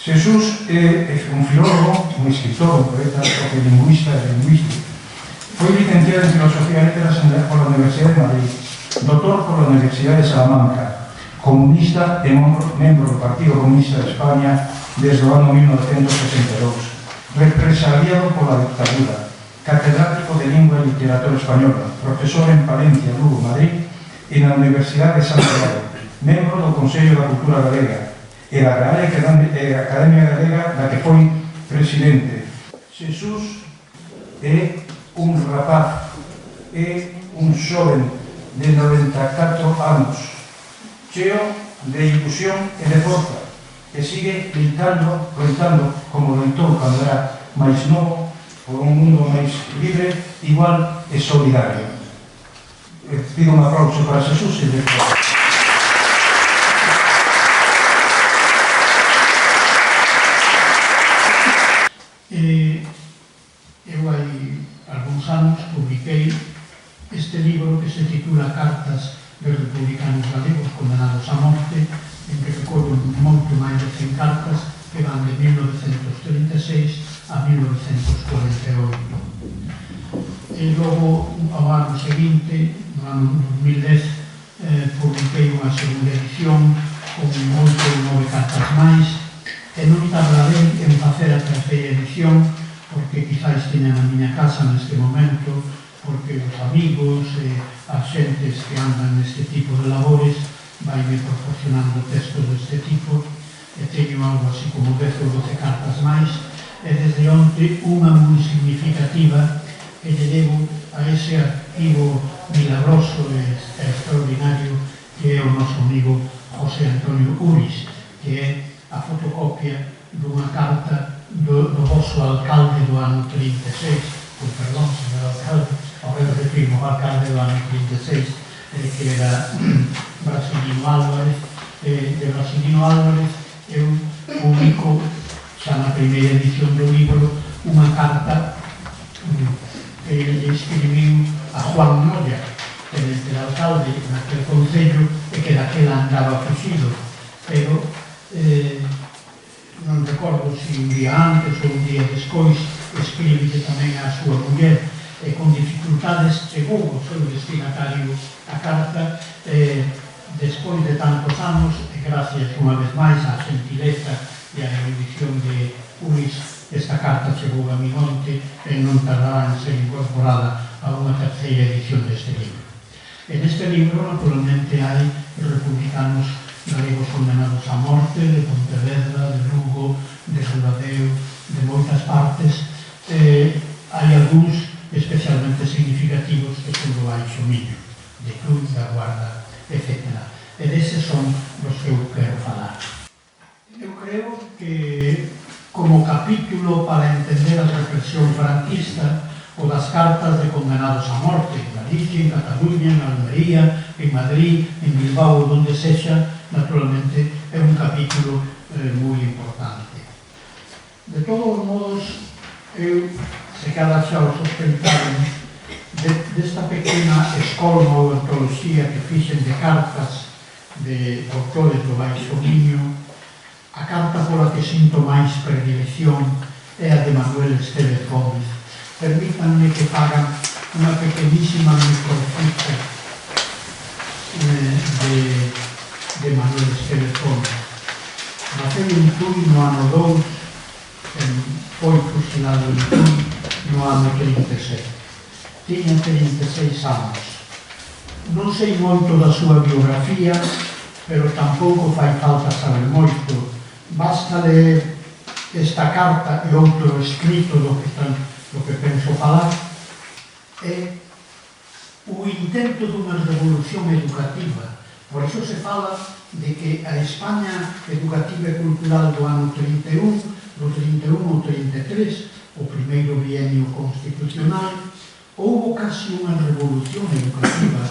Xesús é un filólogo, un escritor, un poeta, lingüista e lingüístico. Foi licenciado en Filosofía e Letras pola Universidade de Madrid, doutor pola Universidade de Salamanca, comunista e membro do Partido Comunista de España desde o ano 1962, represaliado pola dictadura, catedrático de Lingua e Literatura Española, profesor en Palencia, Lugo, Madrid e na Universidade de Santiago, membro do Consello da Cultura Galega e da Real Academia Galega da que foi presidente. Xesús é un rapaz, é un xoven de 94 anos, cheo de ilusión e de forza, que sigue loitando como loitou cando era máis novo, por un mundo máis libre, igual e solidario. Pido un aplauso para Xesús e despois. Eu hai algúns anos publiquei este libro que se titula Cartas de republicanos galegos condenados a morte, en que recordo moito máis de 100 cartas que van de 1936 a 1948. E logo, ao ano seguinte, no ano 2010, publiquei unha segunda edición con 9 cartas máis, e non tardarei en facer a terceira edición, porque quizáis teñan na miña casa neste momento, porque os amigos e as xentes que andan neste tipo de labores vaime proporcionando textos deste tipo, e teño algo así como 10 ou 12 cartas máis, e desde onte unha moi significativa que lle devo a ese arquivo milagroso e extraordinario que é o noso amigo José Antonio Uris, que é a fotocopia dunha carta do vosso alcalde do ano 36, perdón, señor alcalde, ao repetimos, o alcalde do ano 36, que era Brasilino Álvarez. De Brasilino Álvarez eu publico xa na primeira edición do libro unha carta que lle escribiu a Juan Noia, tenente de alcalde naquel concello, e que daquela andaba fuxido, pero non recordo se un día antes ou un día despois escribe tamén a súa muller, e con dificultades chegou o seu destinatario a carta, despois de tantos anos, e gracias unha vez máis á gentileza e á erudición de Uris, esta carta chegou a mi onte e non tardará en ser incorporada a unha terceira edición deste libro. En este libro, naturalmente, hai republicanos galegos condenados a morte, de Pontevedra, de Lugo, de Ribadeo, de moitas partes. Hai algúns especialmente significativos que son do Baixo Miño, de Cruz, da Guarda, etc. E deses son os que eu quero falar. Eu creo que, como capítulo para entender a represión franquista, o das cartas de condenados a morte, en Galicia, en Cataluña, en Almería, en Madrid, en Bilbao, donde sexa, naturalmente, é un capítulo moi importante. De todos os modos, eu, se cada xa o sospeitaron, desta pequena escolma ou antoloxía que fixen de cartas de autores do Baixo Miño, a carta pola que sinto máis predilección é a de Manuel Estévez Gómez. Permítanme que fagan unha pequenísima microfita de Manuel Estévez Gómez. Naceu en Tui no ano 2, foi fusilado en Tui no ano 37. Tiña 36 anos. Non sei moito da súa biografía, pero tampouco fai falta saber moito. Basta ler esta carta e outro escrito do que penso falar, é o intento dunha revolución educativa. Por iso se fala de que a España educativa e cultural do ano 31, do 31 ao 33, o primeiro bienio constitucional, houbo casi unha revolución educativa,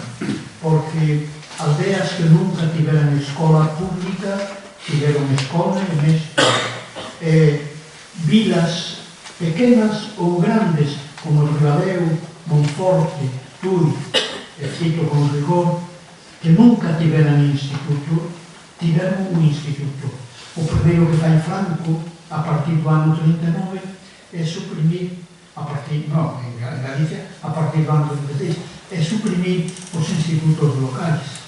porque aldeas que nunca tiveran escola pública tiveron escola e mestre, vilas pequenas ou grandes como Ribadeo, Monforte, Tui, e cito con rigor, que nunca tiveran instituto, tiveron un instituto. O primeiro que fai Franco, a partir do ano 39, é suprimir, en Galicia, a partir do ano 36, é suprimir os institutos locais,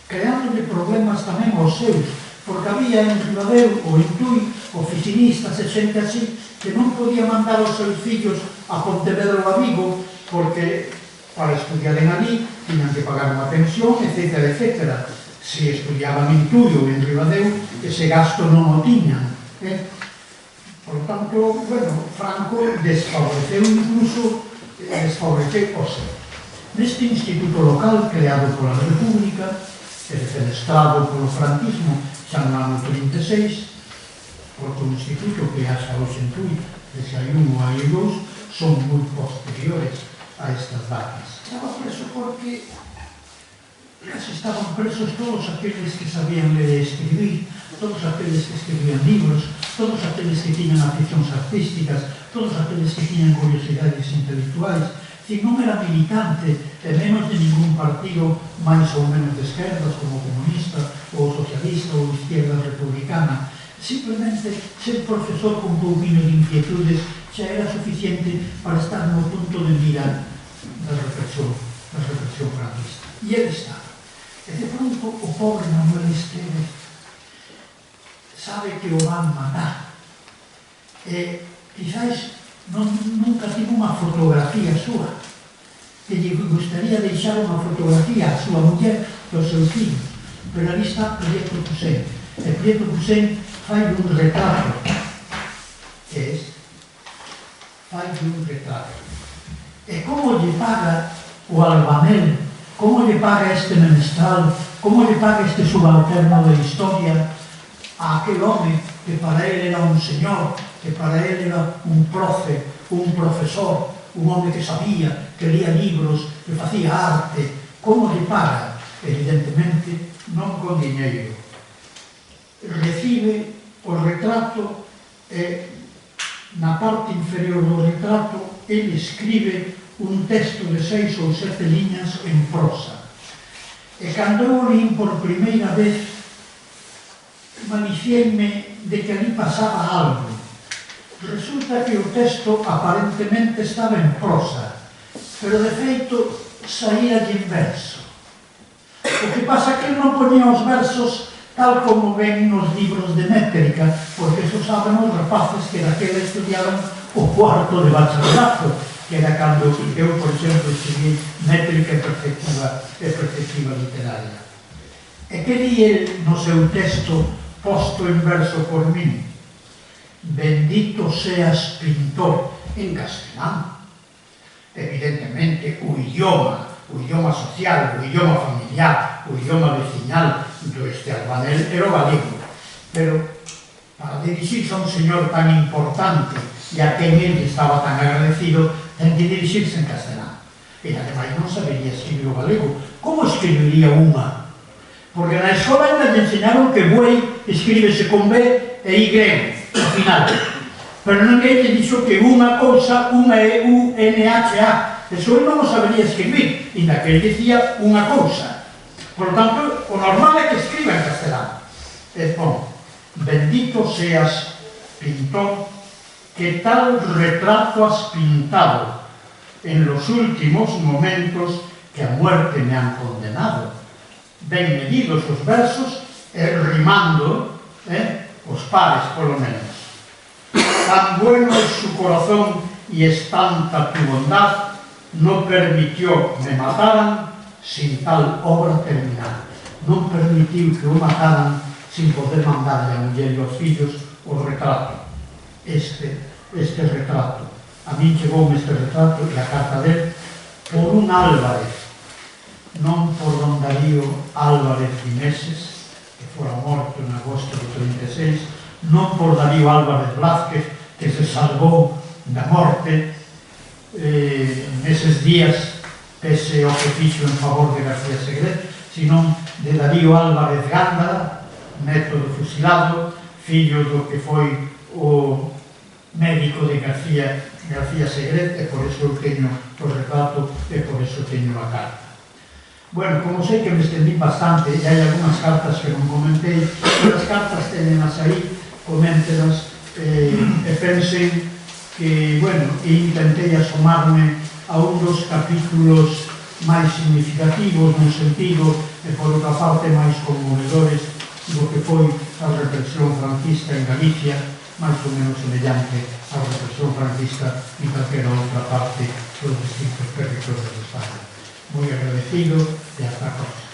creándole problemas tamén aos seus, porque había en Ribadeo ou en Tui oficinistas e xente así que non podía mandar os seus fillos a Pontevedra ou a Vigo porque para estudiar en ali tiñan que pagar unha pensión, etc. etc. Se estudiaban en Tui ou en Ribadeo, ese gasto non o tiñan. Por lo tanto, bueno, Franco desfavoreceu incluso desfavoreceu o seu. Neste instituto local creado pola República e defenestrado polo franquismo xa no ano 36, porque o instituto que hasta hoxe en Tui, desde hai un ou hai dous, son moi posteriores a estas datas. Estaba preso porque casi estaban presos todos aqueles que sabían ler e escribir, todos aqueles que escribían libros, todos aqueles que tiñan aficións artísticas, todos aqueles que tiñan curiosidades intelectuais. Si non era militante, e menos de ningún partido máis ou menos de esquerdas, como comunista, ou socialista, ou izquierda republicana. Simplemente ser profesor con un pouquinho de inquietudes xa era suficiente para estar no punto de mira da reflexión franquista. E ele estaba. E de pronto o pobre Manuel Esteves sabe que o van matar. E quizás nunca tivo unha fotografía súa, que lle gustaría deixar unha fotografía a súa muller e aos seus filhos, pero ali está Prieto Poussin, e Prieto Poussin fai un retrato, que é este, fai un retrato. E como lle paga o albanel, como lle paga este menestral, como lle paga este subalterno da historia a aquel home que para ele era un señor, que para ele era un profe, un profesor, un home que sabía, que lia libros, que facía arte. Como lle paga? Evidentemente, non con diñeiro. Recibe o retrato e na parte inferior do retrato ele escribe un texto de 6 ou 7 liñas en prosa. E cando eu li por primeira vez, maliciei-me de que ali pasaba algo. Resulta que o texto aparentemente estaba en prosa, pero de feito saía en verso. O que pasa é que non ponía os versos tal como ven nos libros de métrica, porque eso saben os rapaces que daquela estudiaban o cuarto de bachillerato, que era cando eu, por exemplo, escribí métrica e perspectiva literaria. E que di el no seu texto posto en verso por min? Bendito seas pintor, en castelán. Evidentemente, o idioma social, o idioma familiar, o idioma veciñal do este albanel era o galego. Pero, para dirixirse a un señor tan importante e a quen ele estaba tan agradecido, ten que dirixirse en castelán. E ademais non sabería escribir o galego. Como escribiría unha? Porque na escola ainda lle enseñaron que buey escríbese con B e Y ao final. Pero ninguén lle dixo que unha cousa, unha é U-N-H-A. Eso non o sabería escribir, inda que ele dicía unha cousa. Por lo tanto, o normal é que escriba en castelán. E pon, bendito seas, pintor, que tal retrato has pintado en los últimos momentos que a muerte me han condenado. Ben medidos os versos e rimando os pares, polo menos. Tan bueno es su corazón y es tanta tu bondad, no permitió me mataran sin tal obra terminar. Non permitiu que o mataran sin poder mandarle a muller e aos fillos o retrato. Este retrato. A mí chegoume este retrato e a carta del por un Álvarez, non por don Darío Álvarez Vineses, que fora morto en agosto do 36, non por Darío Álvarez Blázquez, que se salvou da morte neses días, pese ao que fixo en favor de García Segret, sino de Darío Álvarez Gándara, neto do fusilado, fillo do que foi o médico de García Segret, e por eso eu teño o retrato e por eso teño a carta. Bueno, como sei que me estendí bastante, e hai algunhas cartas que non comentei, pero as cartas tenenas aí, coméntenas, e pensen que, bueno, intentei asomarme a un dos capítulos máis significativos no sentido e por outra parte máis conmovedores do que foi a represión franquista en Galicia, máis ou menos semellante á represión franquista en calquera outra parte dos distintos territorios de España. Moi agradecido e hasta a próxima.